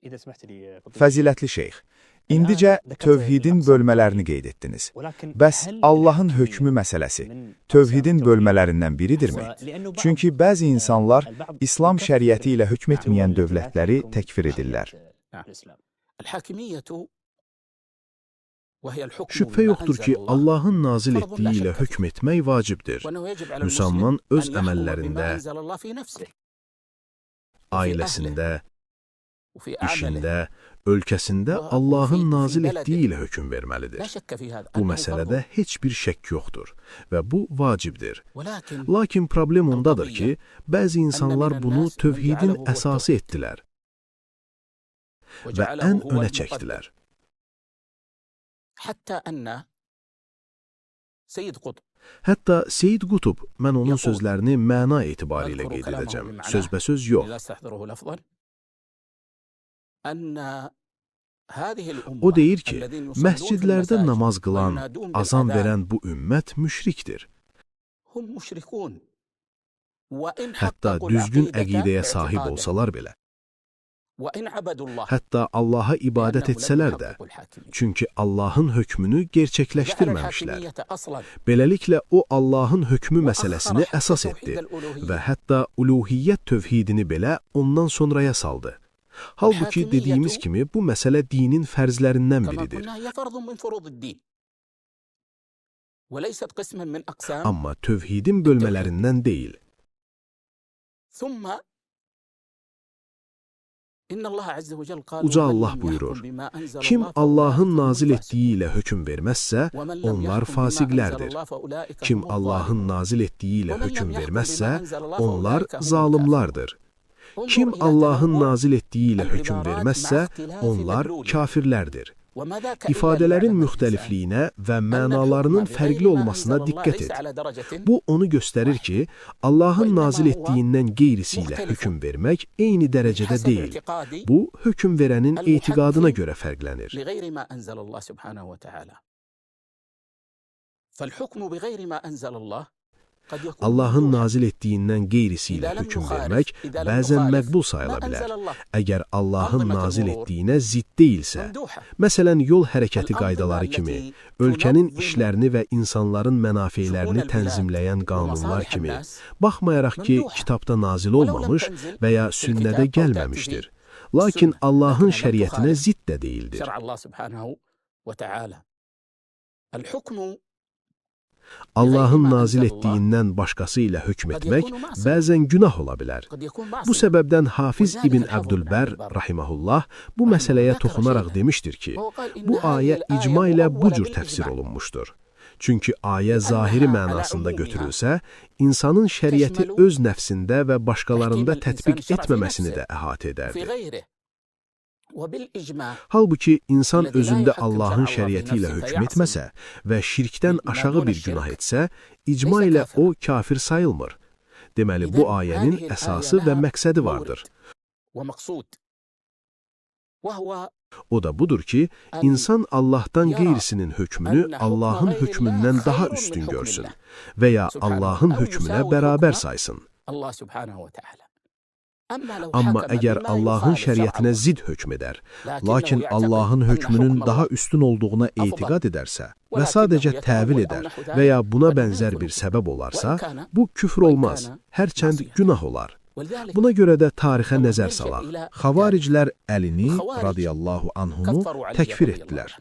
Fəzilətli şeyx, indicə tövhidin bölmələrini qeyd etdiniz. Bəs Allahın hökmü məsələsi tövhidin bölmələrindən biridirmi? Çünki bəzi insanlar İslam şəriəti ilə hökm etməyən dövlətləri təkfir edirlər. Şübhə yoxdur ki, Allahın nazil etdiyi ilə hökm etmək vacibdir. Müsəlman öz əməllərində, ailəsində, işində, ölkəsində Allahın nazil etdiyi ilə hökm verməlidir. Bu məsələdə heç bir şəkk yoxdur və bu vacibdir. Lakin problem ondadır ki, bəzi insanlar bunu tövhidin əsası etdilər və ən önə çəkdilər. Hətta Seyyid Qutb, mən onun sözlərini məna etibarilə qeyd edəcəm, sözbəsöz yox. O deyir ki, məscidlərdə namaz qılan, azan verən bu ümmət müşrikdir. Hətta düzgün əqidəyə sahib olsalar belə. Hətta Allaha ibadət etsələr də, çünki Allahın hökmünü gerçəkləşdirməmişlər. Beləliklə, o Allahın hökmü məsələsini əsas etdi və hətta uluhiyyət tövhidini belə ondan sonraya saldı. Halbuki dediyimiz kimi, bu məsələ dinin fərzlərindən biridir. Amma tövhidin bölmələrindən deyil. Uca Allah buyurur, kim Allahın nazil etdiyi ilə hökm verməzsə, onlar fasiqlərdir. Kim Allahın nazil etdiyi ilə hökm verməzsə, onlar zalimlardır. Kim Allahın nazil etdiyi ilə hökm verməzsə, onlar kafirlərdir. İfadələrin müxtəlifliyinə və mənalarının fərqli olmasına diqqət et. Bu, onu göstərir ki, Allahın nazil etdiyindən qeyrisi ilə hökm vermək eyni dərəcədə deyil. Bu, hökm verənin etiqadına görə fərqlənir. Allahın nazil etdiyindən qeyrisi ilə hökm vermək bəzən məqbul sayıla bilər. Əgər Allahın nazil etdiyinə zidd deyilsə, məsələn, yol hərəkəti qaydaları kimi, ölkənin işlərini və insanların mənafeylərini tənzimləyən qanunlar kimi, baxmayaraq ki, kitabda nazil olmamış və ya sünnədə gəlməmişdir. Lakin Allahın şəriətinə zidd də deyildir. Allahın nazil etdiyindən başqası ilə hökm etmək bəzən günah ola bilər. Bu səbəbdən Hafiz İbn Əbdülbər, rahiməhullah, bu məsələyə toxunaraq demişdir ki, bu ayə icma ilə bu cür təfsir olunmuşdur. Çünki ayə zahiri mənasında götürülsə, insanın şəriəti öz nəfsində və başqalarında tətbiq etməməsini də əhatə edərdi. Halbuki insan özündə Allahın şəriəti ilə hökm etməsə və şirkdən aşağı bir günah etsə, icma ilə o kafir sayılmır. Deməli, bu ayənin əsası və məqsədi vardır. O da budur ki, insan Allahdan qeyrisinin hökmünü Allahın hökmündən daha üstün görsün və ya Allahın hökmünə bərabər saysın. Amma əgər Allahın şəriətinə zidd hökm edər, lakin Allahın hökmünün daha üstün olduğuna etiqad edərsə və sadəcə təvil edər və ya buna bənzər bir səbəb olarsa, bu küfr olmaz, hərçənd günah olar. Buna görə də tarixə nəzər salaq. Xavariclər Əlini, radiyallahu anhunu, təkfir etdilər.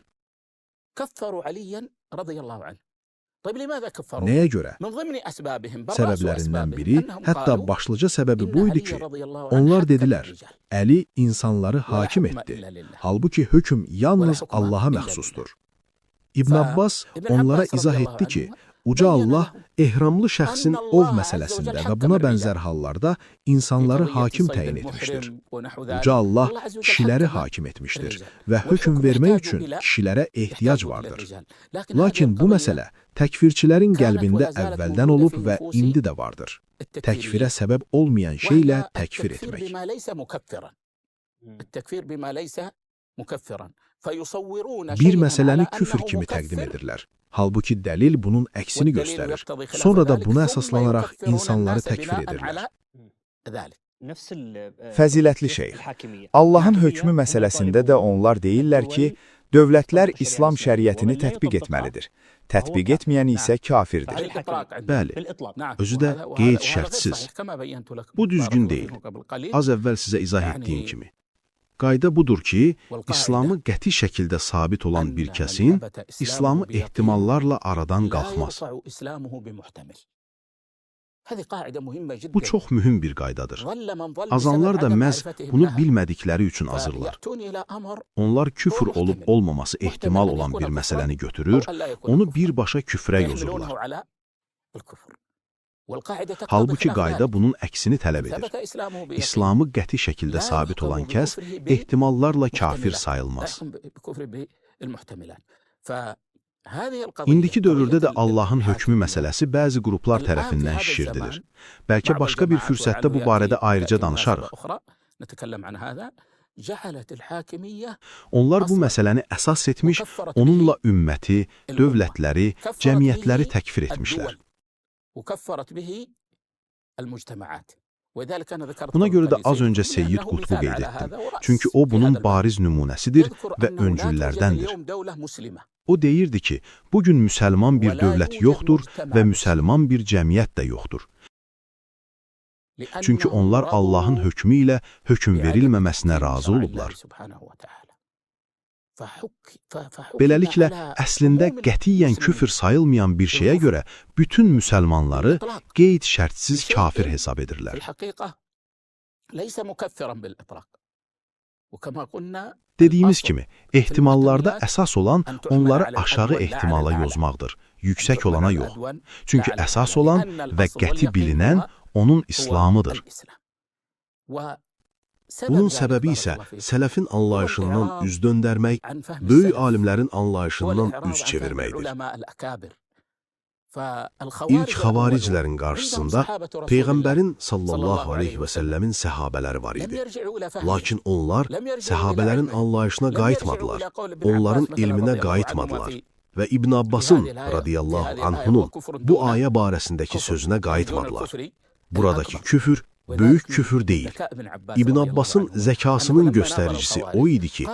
Nəyə görə? Səbəblərindən biri, hətta başlıca səbəbi bu idi ki, onlar dedilər, Əli insanları hakim etdi. Halbuki hökm yalnız Allaha məxsusdur. İbn Abbas onlara izah etdi ki, Uca Allah ehramlı şəxsin ov məsələsində və buna bənzər hallarda insanları hakim təyin etmişdir. Uca Allah kişiləri hakim etmişdir və hökm vermək üçün kişilərə ehtiyac vardır. Lakin bu məsələ təkfirçilərin qəlbində əvvəldən olub və indi də vardır. Təkfirə səbəb olmayan şeylə təkfir etmək. Bir məsələni küfr kimi təqdim edirlər. Halbuki dəlil bunun əksini göstərir. Sonra da buna əsaslanaraq insanları təkfir edirlər. Fəzilətli şeyx, Allahın hökmü məsələsində də onlar deyirlər ki, dövlətlər İslam şəriətini tətbiq etməlidir. Tətbiq etməyən isə kafirdir. Bəli, özü də qeyd şərtsiz. Bu düzgün deyil. Az əvvəl sizə izah etdiyim kimi. Qayda budur ki, İslamı qəti şəkildə sabit olan bir kəsin İslamı ehtimallarla aradan qalxmaz. Bu çox mühüm bir qaydadır. Azanlar da məhz bunu bilmədikləri üçün azırlar. Onlar küfr olub olmaması ehtimal olan bir məsələni götürür, onu birbaşa küfrə yozurlar. Halbuki qayda bunun əksini tələb edir. İslamı qəti şəkildə sabit olan kəs ehtimallarla kafir sayılmaz. İndiki dövrdə də Allahın hökmü məsələsi bəzi qruplar tərəfindən şişirdilir. Bəlkə başqa bir fürsətdə bu barədə ayrıca danışarıq. Onlar bu məsələni əsas etmiş, onunla ümməti, dövlətləri, cəmiyyətləri təkfir etmişlər. Buna görə də az öncə Seyyid Qutbu qeyd etdim. Çünki o bunun bariz nümunəsidir və öncüllərdəndir. O deyirdi ki, bugün müsəlman bir dövlət yoxdur və müsəlman bir cəmiyyət də yoxdur. Çünki onlar Allahın hökmü ilə hökm verilməməsinə razı olublar. Beləliklə, əslində qətiyyən küfr sayılmayan bir şeyə görə bütün müsəlmanları qeyd şərtsiz kafir hesab edirlər. Dediyimiz kimi, ehtimallarda əsas olan onları aşağı ehtimala yozmaqdır, yüksək olana yox. Çünki əsas olan və qəti bilinən onun İslamıdır. Bunun səbəbi isə sələfin anlayışından üz döndərmək, böyük alimlərin anlayışından üz çevirməkdir. İlk xavariclərin qarşısında Peyğəmbərin sallallahu aleyhi və səlləmin səhabələri var idi. Lakin onlar səhabələrin anlayışına qayıtmadılar, onların ilminə qayıtmadılar və İbn Abbasın radiyallahu anhunun bu ayə barəsindəki sözünə qayıtmadılar. Buradakı küfür böyük küfür deyil. İbn Abbasın zəkasının göstəricisi o idi ki,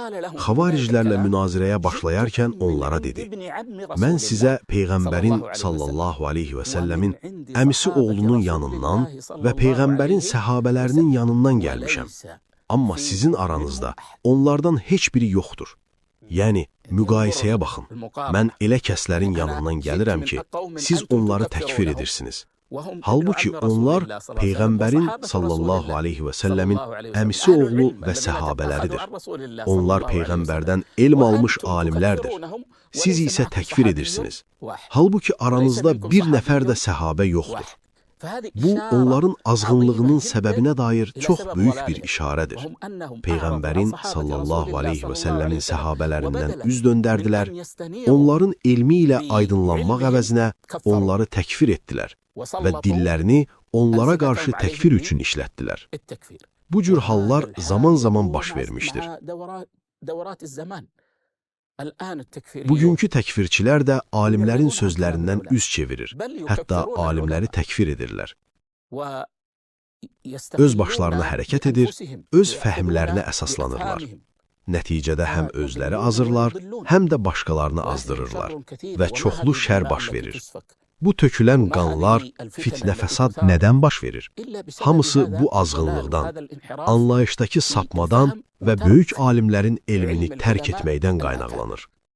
xavariclərlə münazirəyə başlayarkən onlara dedi: "Mən sizə Peyğəmbərin sallallahu aleyhi və səlləmin əmisi oğlunun yanından və Peyğəmbərin səhabələrinin yanından gəlmişəm. Amma sizin aranızda onlardan heç biri yoxdur. Yəni, müqayisəyə baxın. Mən elə kəslərin yanından gəlirəm ki, siz onları təkfir edirsiniz. Halbuki onlar Peyğəmbərin sallallahu aleyhi və səlləmin əmisi oğlu və səhabələridir. Onlar Peyğəmbərdən elm almış alimlərdir. Siz isə təkfir edirsiniz. Halbuki aranızda bir nəfər də səhabə yoxdur." Bu, onların azğınlığının səbəbinə dair çox böyük bir işarədir. Peyğəmbərin sallallahu aleyhi və səlləmin səhabələrindən üz döndərdilər, onların elmi ilə aydınlanmaq əvəzinə onları təkfir etdilər və dillərini onlara qarşı təkfir üçün işlətdilər. Bu cür hallar zaman-zaman baş vermişdir. Bugünkü təkfirçilər də alimlərin sözlərindən üz çevirir, hətta alimləri təkfir edirlər. Öz başlarına hərəkət edir, öz fəhmlərinə əsaslanırlar. Nəticədə həm özləri azırlar, həm də başqalarını azdırırlar və çoxlu şər baş verir. Bu tökülən qanlar, fitnə fəsad nədən baş verir? Hamısı bu azğınlıqdan, anlayışdakı sapmadan və böyük alimlərin elmini tərk etməkdən qaynaqlanır.